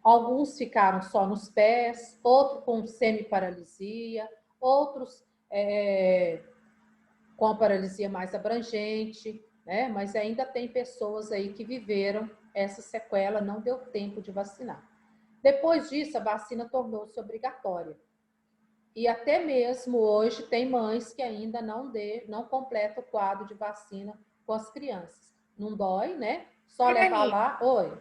Alguns ficaram só nos pés, outros com semi-paralisia, outros com a paralisia mais abrangente, né? Mas ainda tem pessoas aí que viveram essa sequela, não deu tempo de vacinar. Depois disso, a vacina tornou-se obrigatória. E até mesmo hoje tem mães que ainda não completam o quadro de vacina com as crianças. Não dói, né? Só levar lá. Oi.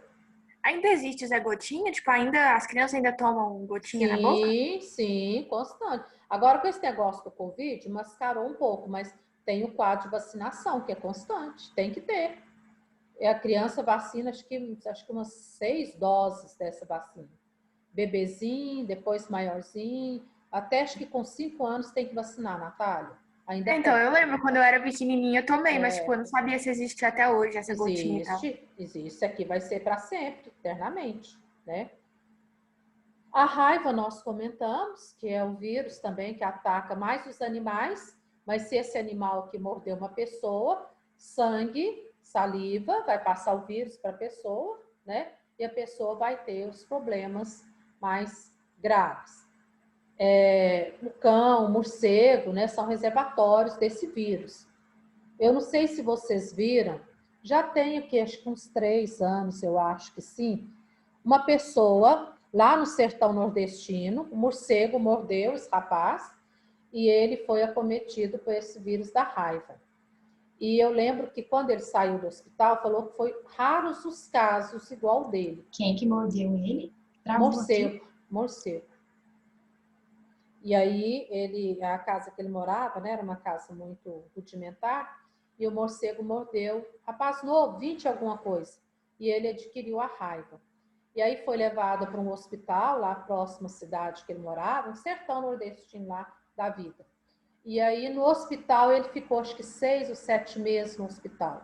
Ainda existe o Zé Gotinha? Tipo, as crianças ainda tomam gotinha na boca? Sim, constante. Agora, com esse negócio do Covid, mascarou um pouco, mas tem o quadro de vacinação, que é constante, tem que ter. E a criança vacina, acho que umas 6 doses dessa vacina. Bebezinho, depois maiorzinho, até acho que com 5 anos tem que vacinar, Natália. Ainda Então, tem. eu lembro quando eu era pequenininha, eu tomei, mas tipo, eu não sabia se existe até hoje essa gotinha e tal. Existe. Isso aqui vai ser para sempre, eternamente, né? A raiva nós comentamos, que é um vírus também que ataca mais os animais, mas se esse animal que mordeu uma pessoa, sangue, saliva, vai passar o vírus para a pessoa, né? E a pessoa vai ter os problemas mais graves. O cão, o morcego, né, são reservatórios desse vírus. Eu não sei se vocês viram, já tem aqui, acho que uns 3 anos, eu acho que sim, uma pessoa lá no sertão nordestino, o morcego mordeu esse rapaz e ele foi acometido por esse vírus da raiva. E eu lembro que quando ele saiu do hospital, falou que foi raros os casos igual dele. Quem que mordeu ele? Morcego. E aí, a casa que ele morava, né, era uma casa muito rudimentar, e o morcego mordeu, rapaz novo, 20 e alguma coisa, e ele adquiriu a raiva. E aí foi levado para um hospital, lá próximo à cidade que ele morava, um sertão nordestino lá da vida. E aí no hospital ele ficou acho que 6 ou 7 meses no hospital.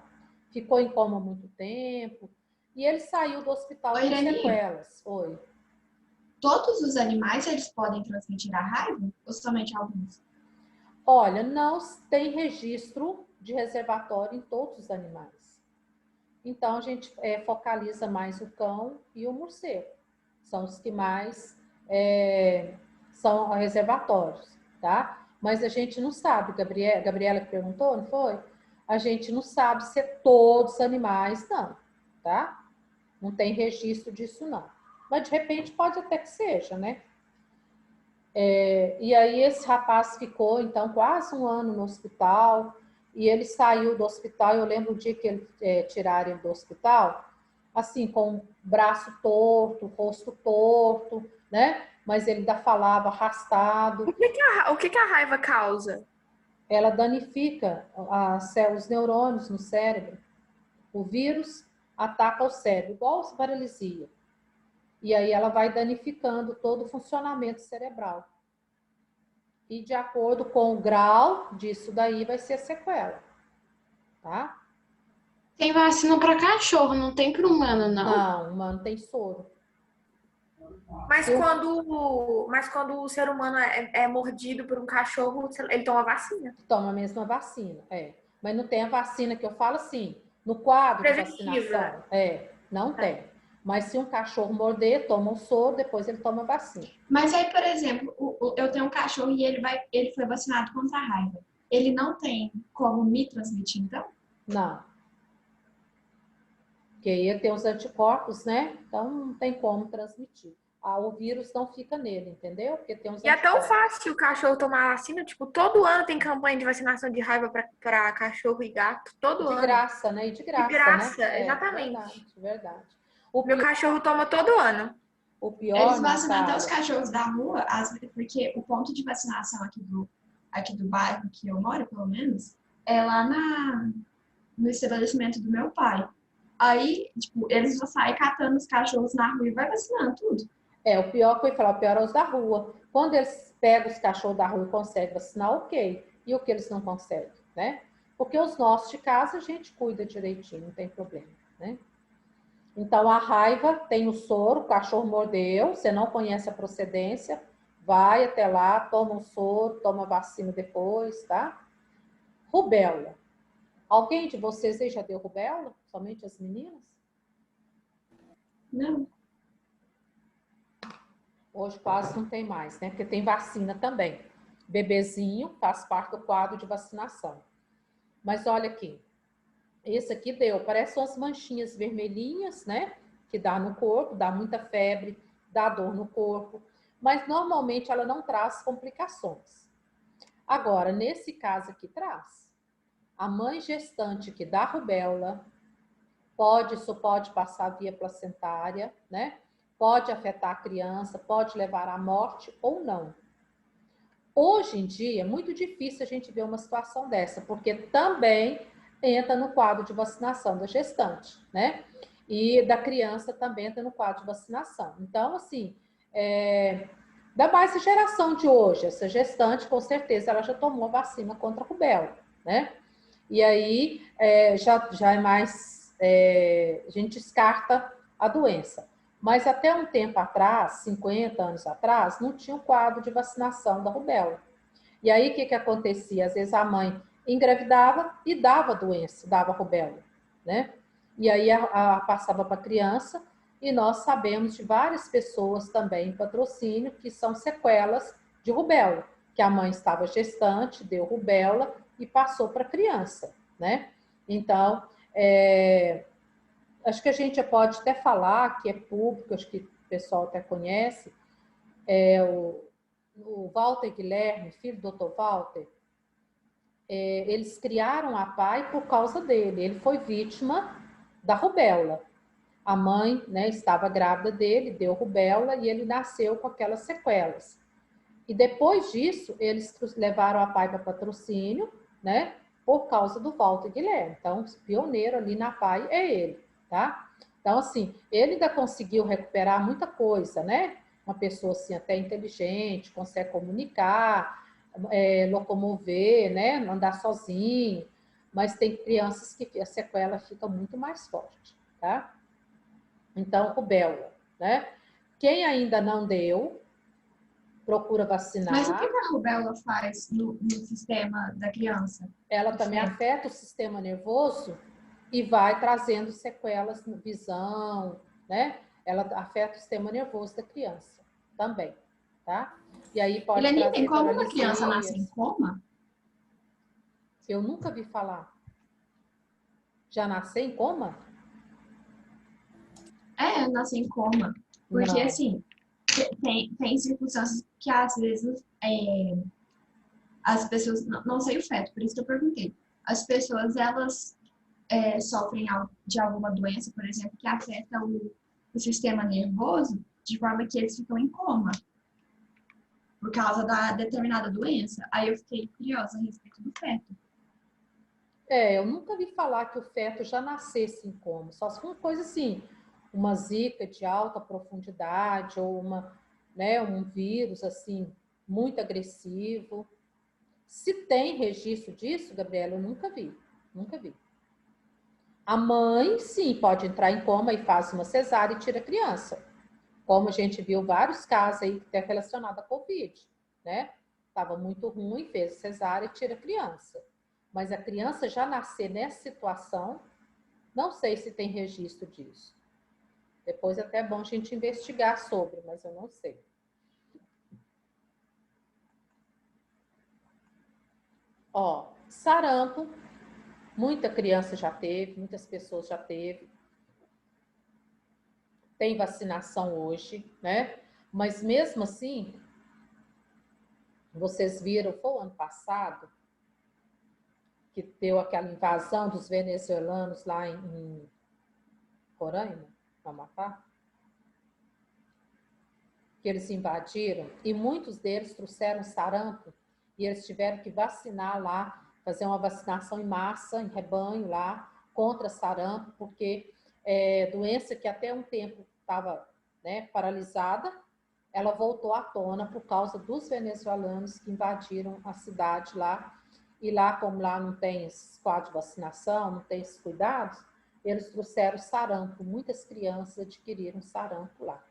Ficou em coma muito tempo, e ele saiu do hospital com sequelas. Oi. Todos os animais, eles podem transmitir a raiva? Ou somente alguns? Olha, não tem registro de reservatório em todos os animais. Então, a gente focaliza mais o cão e o morcego. São os que mais são reservatórios, tá? Mas a gente não sabe, Gabriela que perguntou, não foi? A gente não sabe se é todos os animais, não, tá? Não tem registro disso, não. Mas, de repente, pode até que seja, né? E aí esse rapaz ficou, então, quase 1 ano no hospital, e ele saiu do hospital, eu lembro o dia que ele tiraram ele do hospital, assim, com o braço torto, o rosto torto, né? Mas ele ainda falava arrastado. O que a raiva causa? Ela danifica os neurônios no cérebro. O vírus ataca o cérebro, igual a paralisia. E aí ela vai danificando todo o funcionamento cerebral. E de acordo com o grau disso daí vai ser a sequela, tá? Tem vacina para cachorro, não tem para humano, não? Não, humano tem soro. Mas quando o ser humano é mordido por um cachorro, ele toma vacina. Toma a mesma vacina, Mas não tem a vacina que eu falo assim, no quadro de vacinação. Não tem. Mas se um cachorro morder, toma um soro, depois ele toma a vacina. Mas aí, por exemplo, eu tenho um cachorro e ele foi vacinado contra a raiva. Ele não tem como me transmitir, então? Não. Porque ia ter os anticorpos, né? Então não tem como transmitir. O vírus não fica nele, entendeu? Porque tem uns E é tão fácil o cachorro tomar vacina, tipo, todo ano tem campanha de vacinação de raiva para cachorro e gato, todo ano. De graça, né? E de graça, de graça, né? exatamente. Verdade. Meu cachorro toma todo ano. O pior, eles vacinam até os cachorros da rua, porque o ponto de vacinação aqui do bairro que eu moro, pelo menos, é lá no estabelecimento do meu pai. Aí, tipo, eles vão sair catando os cachorros na rua e vai vacinando tudo. O pior que eu ia falar, o pior é os da rua. Quando eles pegam os cachorros da rua e conseguem vacinar, ok. E o que eles não conseguem, né? Porque os nossos de casa a gente cuida direitinho, não tem problema, né? Então, a raiva tem o soro, o cachorro mordeu, você não conhece a procedência, vai até lá, toma o soro, toma a vacina depois, tá? Rubéola. Alguém de vocês aí já deu rubéola? Somente as meninas? Não. Hoje quase não tem mais, né? Porque tem vacina também. Bebezinho faz parte do quadro de vacinação. Mas olha aqui, esse aqui deu, parece umas manchinhas vermelhinhas, né? Que dá no corpo, dá muita febre, dá dor no corpo, mas normalmente ela não traz complicações. Agora, nesse caso aqui traz. A mãe gestante que dá rubéola, isso pode passar via placentária, né? Pode afetar a criança, pode levar à morte ou não. Hoje em dia, é muito difícil a gente ver uma situação dessa, porque também entra no quadro de vacinação da gestante, né? E da criança também entra no quadro de vacinação. Então, assim, da mais geração de hoje, essa gestante, com certeza, ela já tomou a vacina contra a rubéola, né? E aí, já é mais... a gente descarta a doença. Mas até um tempo atrás, 50 anos atrás, não tinha um quadro de vacinação da rubéola. E aí, o que acontecia? Às vezes a mãe engravidava e dava doença, dava rubéola, né? E aí passava para a criança, e nós sabemos de várias pessoas também em patrocínio que são sequelas de rubéola, que a mãe estava gestante, deu rubéola e passou para a criança, né? Então, acho que a gente pode até falar, que é público, acho que o pessoal até conhece, o Walter Guilherme, filho do Dr. Walter, eles criaram a PAI por causa dele. Ele foi vítima da rubéola. A mãe, né, estava grávida dele, deu rubéola e ele nasceu com aquelas sequelas. E depois disso, eles levaram a PAI para patrocínio, né, por causa do Walter Guilherme. Então, o pioneiro ali na PAI é ele, tá? Então, assim, ele ainda conseguiu recuperar muita coisa, né? Uma pessoa, assim, até inteligente, consegue comunicar, locomover, né? Andar sozinho. Mas tem crianças que a sequela fica muito mais forte, tá? Então, rubéola, né? Quem ainda não deu, procura vacinar. Mas o que a rubéola faz no sistema da criança? Ela também afeta o sistema nervoso e vai trazendo sequelas na visão, né? Ela afeta o sistema nervoso da criança também, tá? E aí pode trazer tem como uma paralisias. criança nascer em coma? Eu nunca vi falar. Já nasceu em coma? Nascer em coma. Porque, Não. assim, tem circunstâncias que, às vezes, as pessoas... Não sei o feto, por isso que eu perguntei. As pessoas, elas sofrem de alguma doença, por exemplo, que afeta o sistema nervoso, de forma que eles ficam em coma. Por causa da determinada doença. Aí eu fiquei curiosa a respeito do feto. Eu nunca vi falar que o feto já nascesse em coma. Só se for uma coisa assim, uma zika de alta profundidade ou um vírus assim muito agressivo. Se tem registro disso, Gabriela, eu nunca vi. Nunca vi. A mãe, sim, pode entrar em coma e faz uma cesárea e tira a criança. Como a gente viu vários casos aí que é relacionado à Covid, né? Estava muito ruim, fez cesárea e tira a criança. Mas a criança já nascer nessa situação, não sei se tem registro disso. Depois é até bom a gente investigar sobre, mas eu não sei. Ó, sarampo, muita criança já teve, muitas pessoas já teve. Tem vacinação hoje, né? Mas mesmo assim, vocês viram, foi o ano passado, que deu aquela invasão dos venezuelanos lá em Roraima, no Amapá? Que eles invadiram, e muitos deles trouxeram sarampo, e eles tiveram que vacinar lá, fazer uma vacinação em massa, em rebanho lá, contra sarampo, porque doença que até um tempo estava, né, paralisada, ela voltou à tona por causa dos venezuelanos que invadiram a cidade lá, e lá, como lá não tem esse quadro de vacinação, não tem esses cuidados, eles trouxeram sarampo, muitas crianças adquiriram sarampo lá.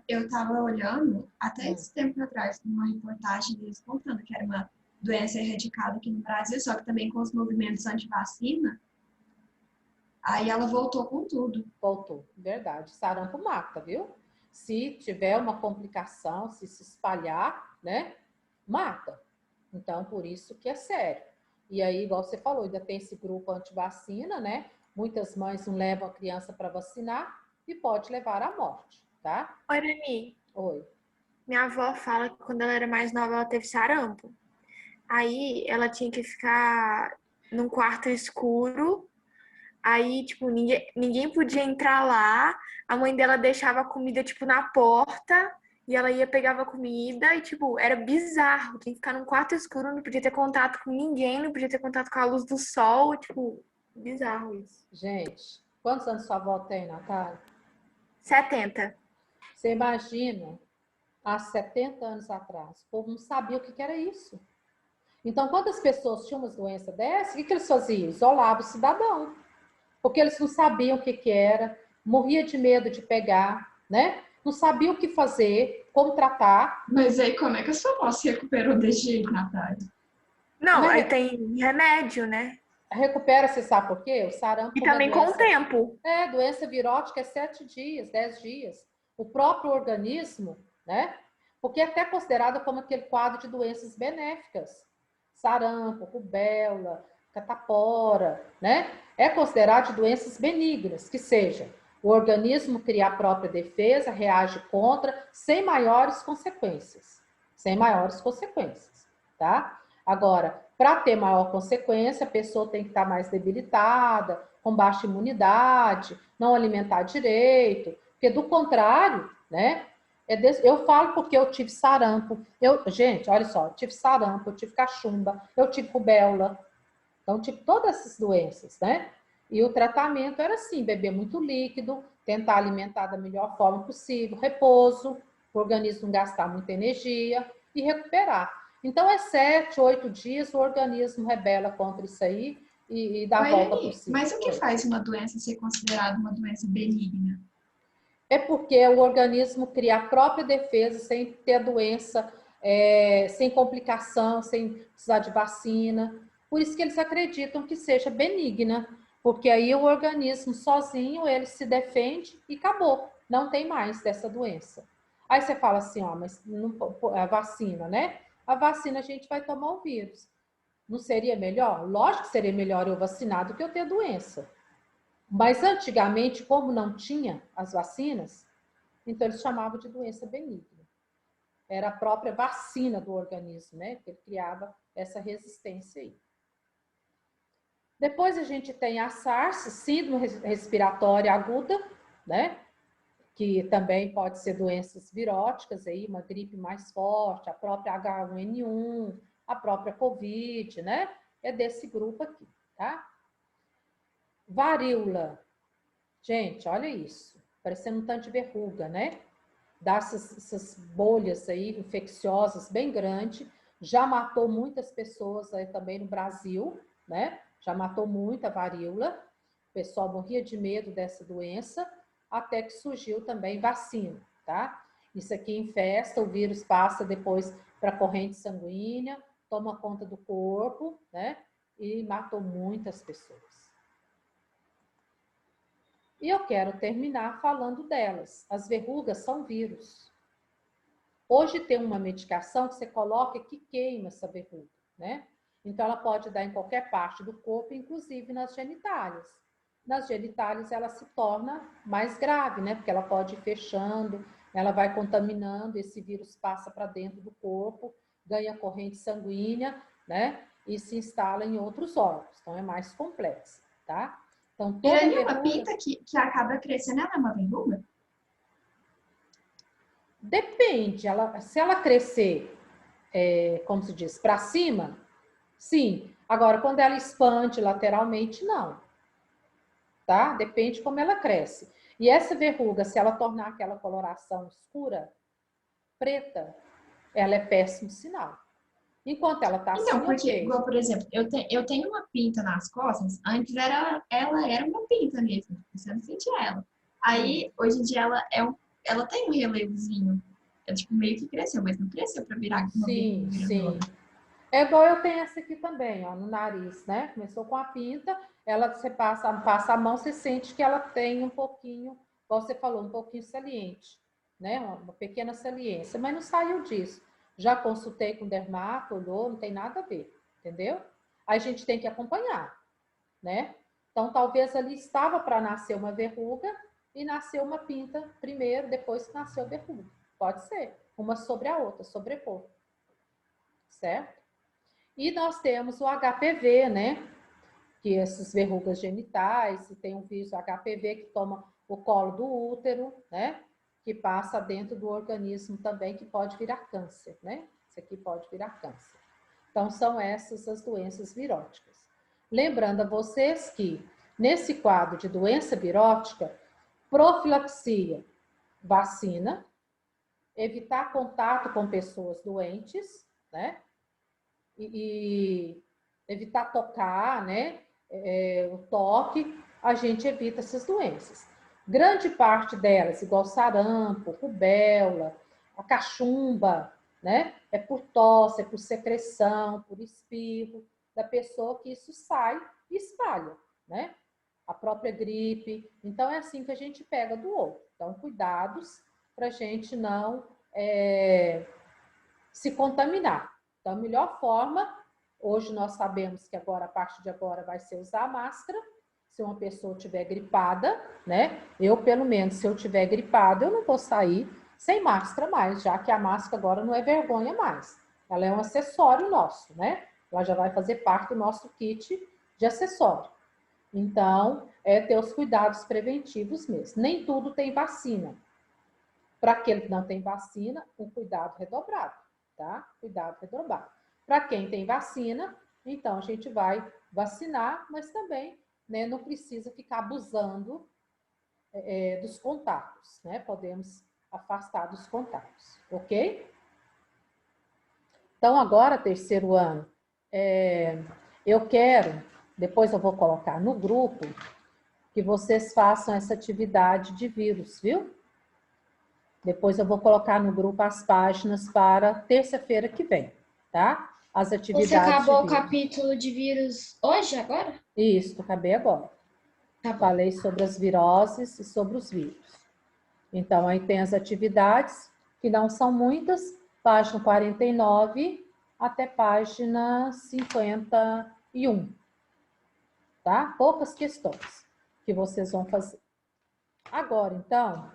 Eu estava olhando, até esse tempo atrás, uma reportagem deles contando que era uma doença erradicada aqui no Brasil, só que também com os movimentos anti-vacina, Aí ela voltou com tudo. Voltou, verdade. Sarampo mata, viu? Se tiver uma complicação, se espalhar, né? Mata. Então, por isso que é sério. E aí, igual você falou, ainda tem esse grupo antivacina, né? Muitas mães não levam a criança para vacinar e pode levar à morte, tá? Oi, Dani. Oi. Minha avó fala que quando ela era mais nova, ela teve sarampo. Aí ela tinha que ficar num quarto escuro. Aí, tipo, ninguém podia entrar lá. A mãe dela deixava a comida, tipo, na porta. E ela ia, pegava a comida e, tipo, era bizarro. Tinha que ficar num quarto escuro, não podia ter contato com ninguém, não podia ter contato com a luz do sol. Tipo, bizarro isso. Gente, quantos anos sua avó tem, Natália? 70. Você imagina, há 70 anos atrás, o povo não sabia o que era isso. Então, quando as pessoas tinham umas doenças dessas, o que eles faziam? Isolavam o cidadão. Porque eles não sabiam o que era, morria de medo de pegar, né? Não sabiam o que fazer, como tratar. Mas aí como é que a sua avó se recuperou desse jeito, Natália? Não, aí Mas tem remédio, né? recupera, você sabe por quê? O sarampo, E como é também com o doença, tempo. doença virótica é 7 dias, 10 dias. O próprio organismo, né? Porque é até considerado como aquele quadro de doenças benéficas. Sarampo, rubéola, catapora, né? É considerado de doenças benignas, que seja, o organismo cria a própria defesa, reage contra, sem maiores consequências. Sem maiores consequências, tá? Agora, para ter maior consequência, a pessoa tem que estar mais debilitada, com baixa imunidade, não alimentar direito, porque do contrário, né? Eu falo porque eu tive sarampo. Gente, olha só, eu tive sarampo, eu tive cachumba, eu tive rubéola. Então, tive todas essas doenças, né? E o tratamento era assim, beber muito líquido, tentar alimentar da melhor forma possível, repouso, o organismo não gastar muita energia e recuperar. Então, é 7, 8 dias, o organismo rebela contra isso aí e dá a volta por cima. Mas o que faz uma doença ser considerada uma doença benigna? É porque o organismo cria a própria defesa sem ter a doença, sem complicação, sem precisar de vacina. Por isso que eles acreditam que seja benigna, porque aí o organismo sozinho, ele se defende e acabou, não tem mais dessa doença. Aí você fala assim, ó, mas não, a vacina, né? A vacina a gente vai tomar o vírus. Não seria melhor? Lógico que seria melhor eu vacinar do que eu ter doença. Mas antigamente, como não tinha as vacinas, então eles chamavam de doença benigna. Era a própria vacina do organismo, né? Que ele criava essa resistência aí. Depois a gente tem a SARS, síndrome respiratória aguda, né? Que também pode ser doenças viróticas aí, uma gripe mais forte, a própria H1N1, a própria Covid, né? É desse grupo aqui, tá? Varíola. Gente, olha isso. Parecendo um tanto de verruga, né? Dá essas bolhas aí infecciosas bem grandes. Já matou muitas pessoas aí também no Brasil, né? Já matou muita varíola. O pessoal morria de medo dessa doença, até que surgiu também vacina, tá? Isso aqui infesta, o vírus passa depois para a corrente sanguínea, toma conta do corpo, né? E matou muitas pessoas. E eu quero terminar falando delas. As verrugas são vírus. Hoje tem uma medicação que você coloca que queima essa verruga, né? Então ela pode dar em qualquer parte do corpo, inclusive nas genitálias. Nas genitálias ela se torna mais grave, né? Porque ela pode ir fechando, ela vai contaminando, esse vírus passa para dentro do corpo, ganha corrente sanguínea, né? E se instala em outros órgãos. Então é mais complexo, tá? Então, toda Irani, verruga... uma pinta que acaba crescendo, ela é uma verruga? Depende, se ela crescer, como se diz, para cima, sim. Agora, quando ela expande lateralmente, não. Tá? Depende como ela cresce. E essa verruga, se ela tornar aquela coloração escura, preta, ela é péssimo sinal. Enquanto ela tá Então, assim, porque, ok. igual, por exemplo, eu tenho uma pinta nas costas, antes ela era uma pinta mesmo, você não sentia ela. Aí, hoje em dia, ela tem um relevozinho. É tipo, meio que cresceu, mas não cresceu pra virar uma Sim, verruga sim. grandona. É igual eu tenho essa aqui também, ó, no nariz, né? Começou com a pinta, você passa a mão, você sente que ela tem um pouquinho, como você falou, um pouquinho saliente, né? Uma pequena saliência, mas não saiu disso. Já consultei com o dermato, olhou, não tem nada a ver, entendeu? Aí a gente tem que acompanhar, né? Então, talvez ali estava para nascer uma verruga e nasceu uma pinta primeiro, depois que nasceu a verruga. Pode ser, uma sobre a outra, sobrepor. Certo? E nós temos o HPV, né? Que essas verrugas genitais, e tem um vírus HPV que toma o colo do útero, né? Que passa dentro do organismo também, que pode virar câncer, né? Isso aqui pode virar câncer. Então, são essas as doenças viróticas. Lembrando a vocês que, nesse quadro de doença virótica, profilaxia, vacina, evitar contato com pessoas doentes, né? E evitar tocar, né? O toque, a gente evita essas doenças. Grande parte delas, igual sarampo, rubéola, a cachumba, né? É por tosse, é por secreção, por espirro da pessoa que isso sai e espalha, né? A própria gripe. Então, é assim que a gente pega do outro. Então, cuidados para a gente não se contaminar. Então, a melhor forma, hoje nós sabemos que agora, a partir de agora, vai ser usar a máscara. Se uma pessoa estiver gripada, né? Eu, pelo menos, se eu estiver gripada, eu não vou sair sem máscara mais, já que a máscara agora não é vergonha mais. Ela é um acessório nosso, né? Ela já vai fazer parte do nosso kit de acessório. Então, é ter os cuidados preventivos mesmo. Nem tudo tem vacina. Para aquele que não tem vacina, um cuidado redobrado, tá? Cuidado redobrado. Para quem tem vacina, então a gente vai vacinar, mas também, né, não precisa ficar abusando dos contatos, né? Podemos afastar dos contatos, ok? Então, agora, terceiro ano, eu quero, depois eu vou colocar no grupo, que vocês façam essa atividade de vírus, viu? Depois eu vou colocar no grupo as páginas para terça-feira que vem, tá? As atividades. Você acabou o capítulo de vírus hoje, agora? Isso, acabei agora. Tá bom. Falei sobre as viroses e sobre os vírus. Então, aí tem as atividades, que não são muitas, página 49 até página 51. Tá? Poucas questões que vocês vão fazer. Agora, então,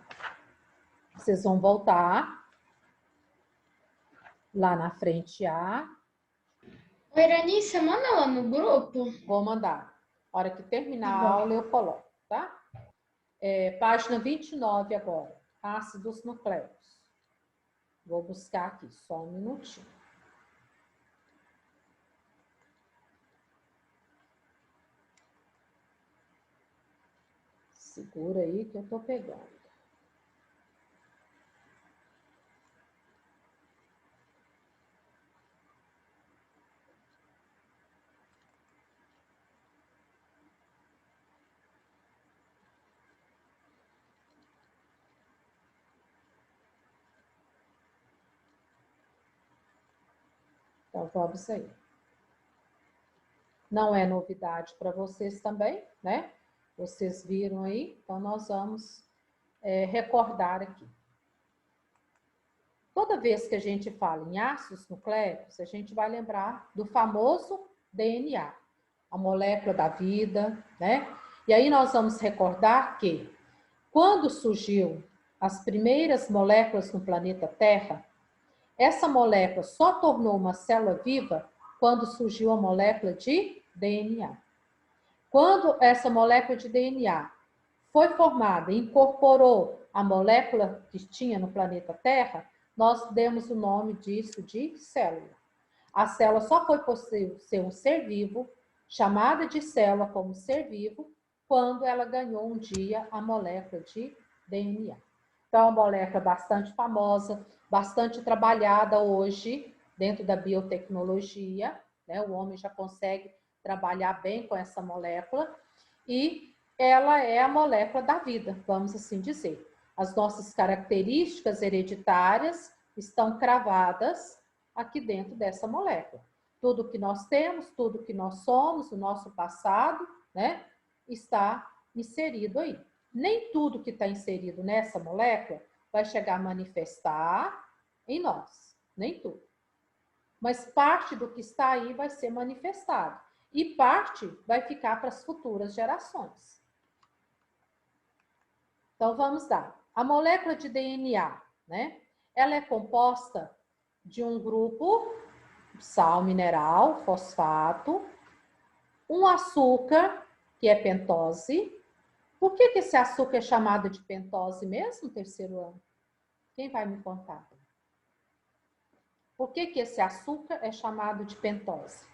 vocês vão voltar lá na frente A. Oi, Iranice, manda lá no grupo. Vou mandar. A hora que terminar a aula, eu coloco, tá? Página 29 agora. Ácidos nucleicos. Vou buscar aqui, só um minutinho. Segura aí que eu tô pegando. Então, vamos aí. Não é novidade para vocês também, né? Vocês viram aí, então nós vamos recordar aqui. Toda vez que a gente fala em ácidos nucleicos, a gente vai lembrar do famoso DNA, a molécula da vida, né? E aí nós vamos recordar que quando surgiu as primeiras moléculas no planeta Terra, essa molécula só tornou uma célula viva quando surgiu a molécula de DNA. Quando essa molécula de DNA foi formada e incorporou a molécula que tinha no planeta Terra, nós demos o nome disso de célula. A célula só foi possível ser um ser vivo, chamada de célula como ser vivo, quando ela ganhou um dia a molécula de DNA. Então, é uma molécula bastante famosa, bastante trabalhada hoje dentro da biotecnologia, né? O homem já consegue trabalhar bem com essa molécula e ela é a molécula da vida, vamos assim dizer. As nossas características hereditárias estão cravadas aqui dentro dessa molécula. Tudo que nós temos, tudo que nós somos, o nosso passado, né, está inserido aí. Nem tudo que está inserido nessa molécula vai chegar a manifestar em nós, nem tudo. Mas parte do que está aí vai ser manifestado. E parte vai ficar para as futuras gerações. Então, vamos lá. A molécula de DNA, né? Ela é composta de um grupo, sal mineral, fosfato, um açúcar, que é pentose. Por que esse açúcar é chamado de pentose mesmo, terceiro ano? Quem vai me contar? Por que esse açúcar é chamado de pentose?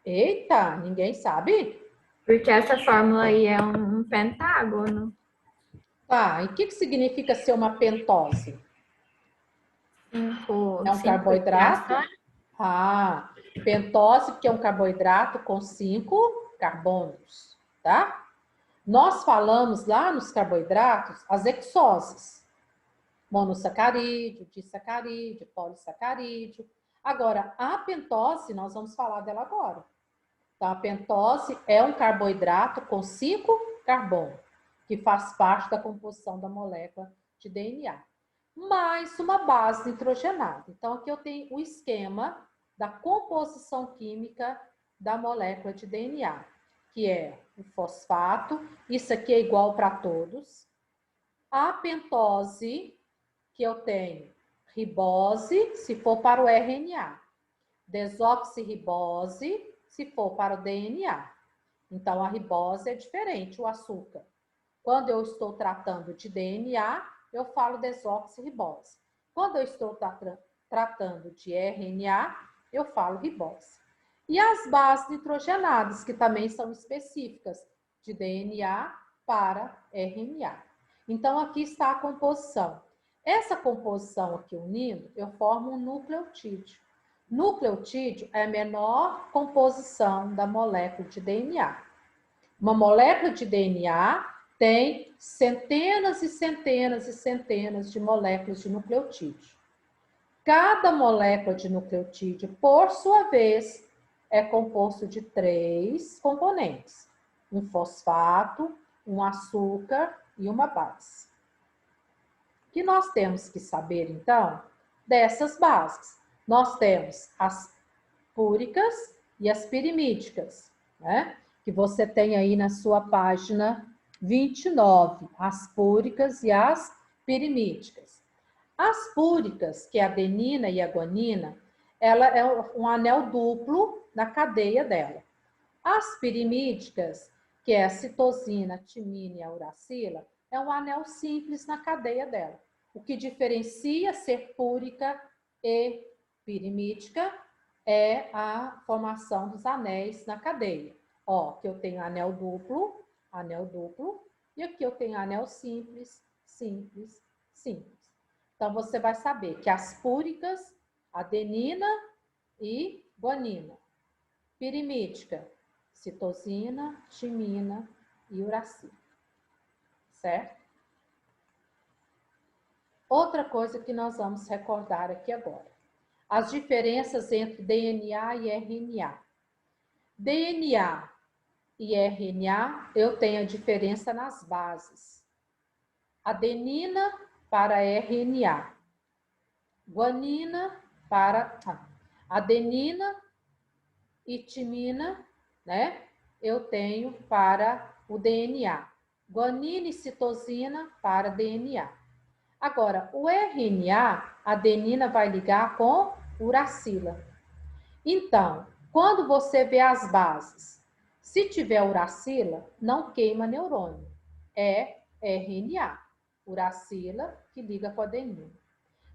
Eita, ninguém sabe? Porque essa fórmula aí é um pentágono. Tá, e o que significa ser uma pentose? É um carboidrato? Ah, pentose, que é um carboidrato com 5 carbonos, tá? Nós falamos lá nos carboidratos as hexoses. Monossacarídeo, disacarídeo, polissacarídeo. Agora, a pentose, nós vamos falar dela agora. Então, a pentose é um carboidrato com 5 carbonos, que faz parte da composição da molécula de DNA. Mais uma base nitrogenada. Então, aqui eu tenho o esquema da composição química da molécula de DNA, que é o fosfato, isso aqui é igual para todos. A pentose, que eu tenho ribose, se for para o RNA. Desoxirribose, se for para o DNA. Então, a ribose é diferente, o açúcar. Quando eu estou tratando de DNA, eu falo desoxirribose. Quando eu estou tratando de RNA, eu falo ribose. E as bases nitrogenadas, que também são específicas de DNA para RNA. Então, aqui está a composição. Essa composição aqui unindo, eu formo um nucleotídeo. Nucleotídeo é a menor composição da molécula de DNA. Uma molécula de DNA tem centenas e centenas e centenas de moléculas de nucleotídeo. Cada molécula de nucleotídeo, por sua vez, é composto de 3 componentes: um fosfato, um açúcar e uma base. O que nós temos que saber, então, dessas bases? Nós temos as púricas e as pirimídicas, né? Que você tem aí na sua página 29, as púricas e as pirimídicas. As púricas, que é a adenina e a guanina, ela é um anel duplo na cadeia dela. As pirimídicas, que é a citosina, a timina e a uracila, é um anel simples na cadeia dela. O que diferencia ser púrica e pirimídica é a formação dos anéis na cadeia. Ó, aqui eu tenho anel duplo, e aqui eu tenho anel simples, simples, simples. Então, você vai saber que as púricas, adenina e guanina. Pirimídica, citosina, timina e uracila. Certo? Outra coisa que nós vamos recordar aqui agora. As diferenças entre DNA e RNA. DNA e RNA, eu tenho a diferença nas bases. Adenina para RNA. Guanina para... adenina e timina, né? Eu tenho para o DNA. Guanina e citosina para DNA. Agora, o RNA, a adenina vai ligar com uracila. Então, quando você vê as bases, se tiver uracila, não queima neurônio. É RNA, uracila, que liga com a adenina.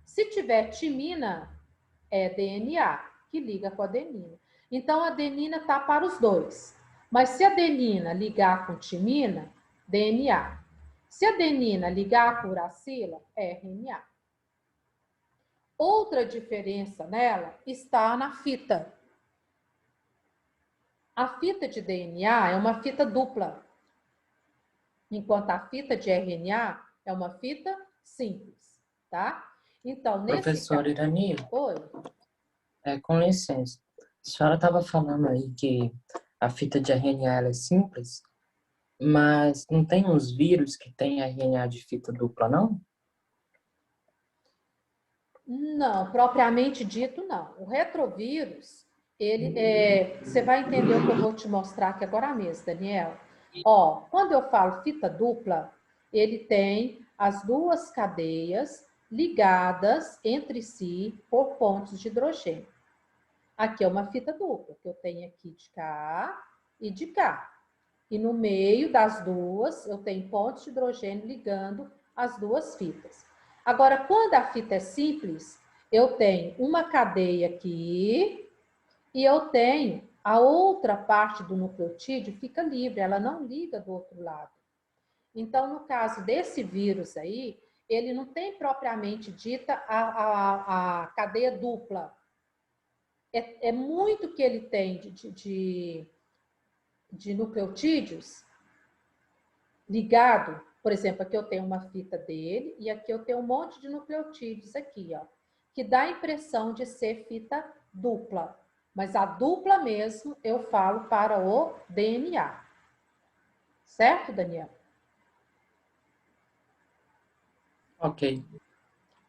Se tiver timina, é DNA, que liga com a adenina. Então, a adenina está para os dois. Mas se a adenina ligar com timina, DNA. Se a adenina ligar com uracila, é RNA. Outra diferença nela está na fita. A fita de DNA é uma fita dupla, enquanto a fita de RNA É uma fita simples, tá? Então, nesse Professora Irani, Oi. com licença. A senhora estava falando aí que a fita de RNA ela é simples, mas não tem uns vírus que tem RNA de fita dupla, não? Não, propriamente dito, não. O retrovírus, você vai entender o que eu vou te mostrar aqui agora mesmo, Daniel. Ó, quando eu falo fita dupla, ele tem as duas cadeias ligadas entre si por pontos de hidrogênio. Aqui é uma fita dupla, que eu tenho aqui de cá e de cá. E no meio das duas, eu tenho pontos de hidrogênio ligando as duas fitas. Agora, quando a fita é simples, eu tenho uma cadeia aqui e eu tenho a outra parte do nucleotídeo fica livre, ela não liga do outro lado. Então, no caso desse vírus aí, ele não tem propriamente dita a cadeia dupla. É muito que ele tem de nucleotídeos ligado. Por exemplo, aqui eu tenho uma fita dele e aqui eu tenho um monte de nucleotídeos aqui, ó, que dá a impressão de ser fita dupla. Mas a dupla mesmo eu falo para o DNA. Certo, Daniel? Ok.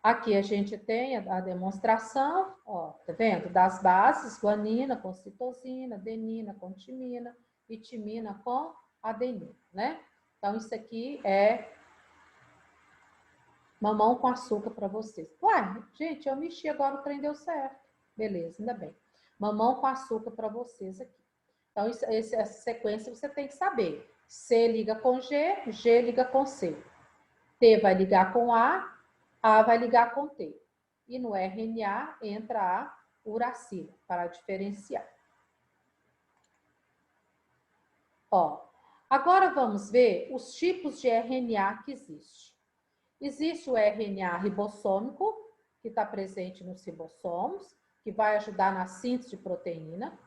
Aqui a gente tem a demonstração, ó, tá vendo? Das bases, guanina com citosina, adenina com timina e timina com adenina, né? Então, isso aqui é mamão com açúcar para vocês. Ué, gente, eu mexi agora, o trem deu certo. Beleza, ainda bem. Mamão com açúcar para vocês aqui. Então, essa sequência você tem que saber. C liga com G, G liga com C. T vai ligar com A vai ligar com T. E no RNA entra a uracila, para diferenciar. Ó, agora vamos ver os tipos de RNA que existem. Existe o RNA ribossômico, que está presente nos ribossomos, que vai ajudar na síntese de proteína.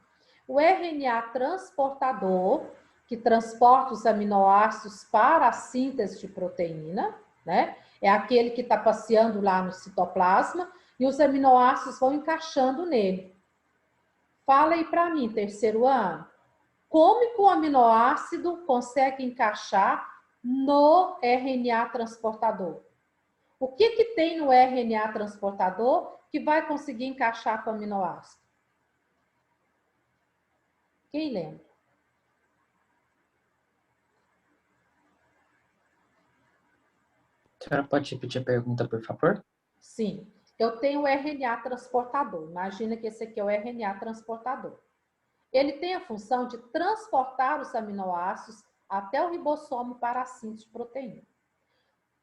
O RNA transportador, que transporta os aminoácidos para a síntese de proteína, né? É aquele que está passeando lá no citoplasma e os aminoácidos vão encaixando nele. Fala aí para mim, terceiro ano. Como que o aminoácido consegue encaixar no RNA transportador? O que tem no RNA transportador que vai conseguir encaixar com o aminoácido? Quem lembra? A senhora pode repetir a pergunta, por favor? Sim. Eu tenho o RNA transportador. Imagina que esse aqui é o RNA transportador. Ele tem a função de transportar os aminoácidos até o ribossomo para a síntese de proteína.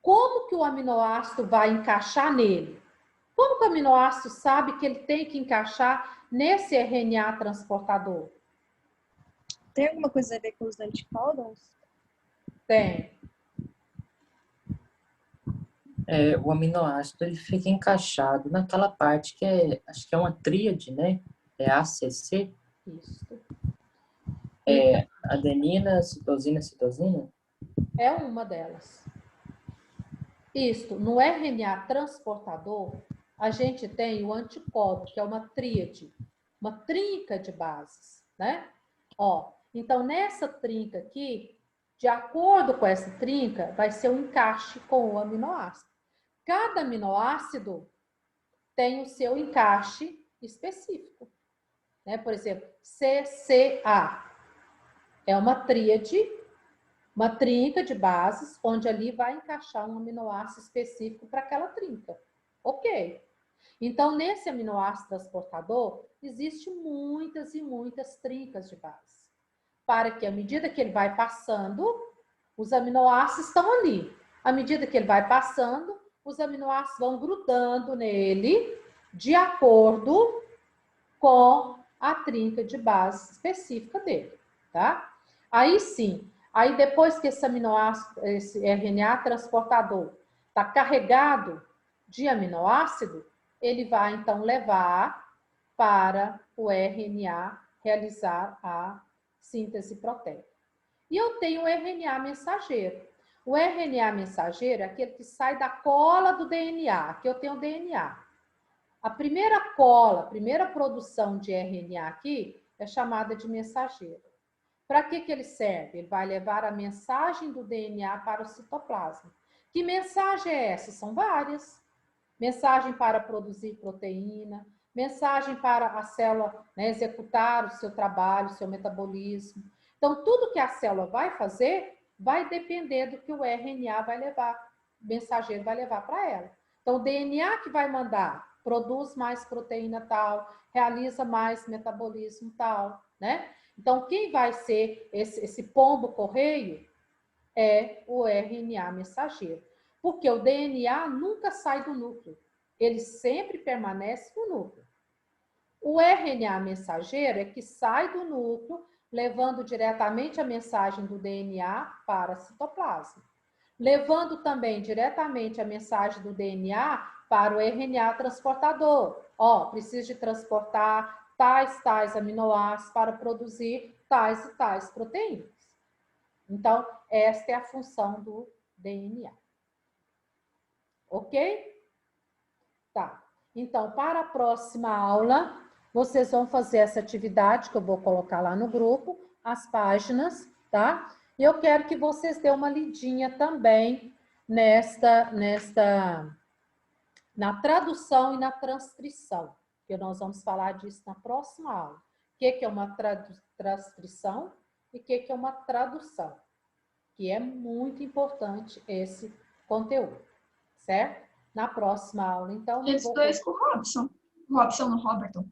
Como que o aminoácido vai encaixar nele? Como que o aminoácido sabe que ele tem que encaixar nesse RNA transportador? Tem alguma coisa a ver com os anticódons? Tem. O aminoácido ele fica encaixado naquela parte que acho que é uma tríade, né? É ACC. Isso. Adenina, citosina, citosina? É uma delas. Isto, no RNA transportador, a gente tem o anticódon, que é uma tríade, uma trinca de bases, né? Ó, então, nessa trinca aqui, de acordo com essa trinca, vai ser um encaixe com o aminoácido. Cada aminoácido tem o seu encaixe específico, né? Por exemplo, CCA é uma tríade, uma trinca de bases, onde ali vai encaixar um aminoácido específico para aquela trinca. Ok. Então, nesse aminoácido transportador, existem muitas e muitas trincas de base. Para que, à medida que ele vai passando, os aminoácidos estão ali. À medida que ele vai passando, os aminoácidos vão grudando nele, de acordo com a trinca de base específica dele, tá? Aí sim, aí depois que esse aminoácido, esse RNA transportador está carregado de aminoácido, ele vai então levar para o RNA realizar a síntese proteica. E eu tenho o RNA mensageiro. O RNA mensageiro é aquele que sai da cola do DNA. Aqui eu tenho o DNA. A primeira cola, a primeira produção de RNA aqui é chamada de mensageiro. Para que ele serve? Ele vai levar a mensagem do DNA para o citoplasma. Que mensagem é essa? São várias. Mensagem para produzir proteína, mensagem para a célula, né, executar o seu trabalho, o seu metabolismo. Então, tudo que a célula vai fazer vai depender do que o RNA vai levar, o mensageiro vai levar para ela. Então, o DNA que vai mandar, produz mais proteína tal, realiza mais metabolismo tal, né? Então, quem vai ser esse pombo correio é o RNA mensageiro. Porque o DNA nunca sai do núcleo. Ele sempre permanece no núcleo. O RNA mensageiro é que sai do núcleo, levando diretamente a mensagem do DNA para a citoplasma. Levando também diretamente a mensagem do DNA para o RNA transportador. Ó, preciso de transportar tais aminoácidos para produzir tais e tais proteínas. Então, esta é a função do DNA. Ok? Tá. Então, para a próxima aula, vocês vão fazer essa atividade que eu vou colocar lá no grupo, as páginas, tá? E eu quero que vocês dêem uma lidinha também na tradução e na transcrição, que nós vamos falar disso na próxima aula. O que é uma transcrição e o que é uma tradução, que é muito importante esse conteúdo, certo? Na próxima aula, então... Eles dois com o Robson. Robson no Roberton.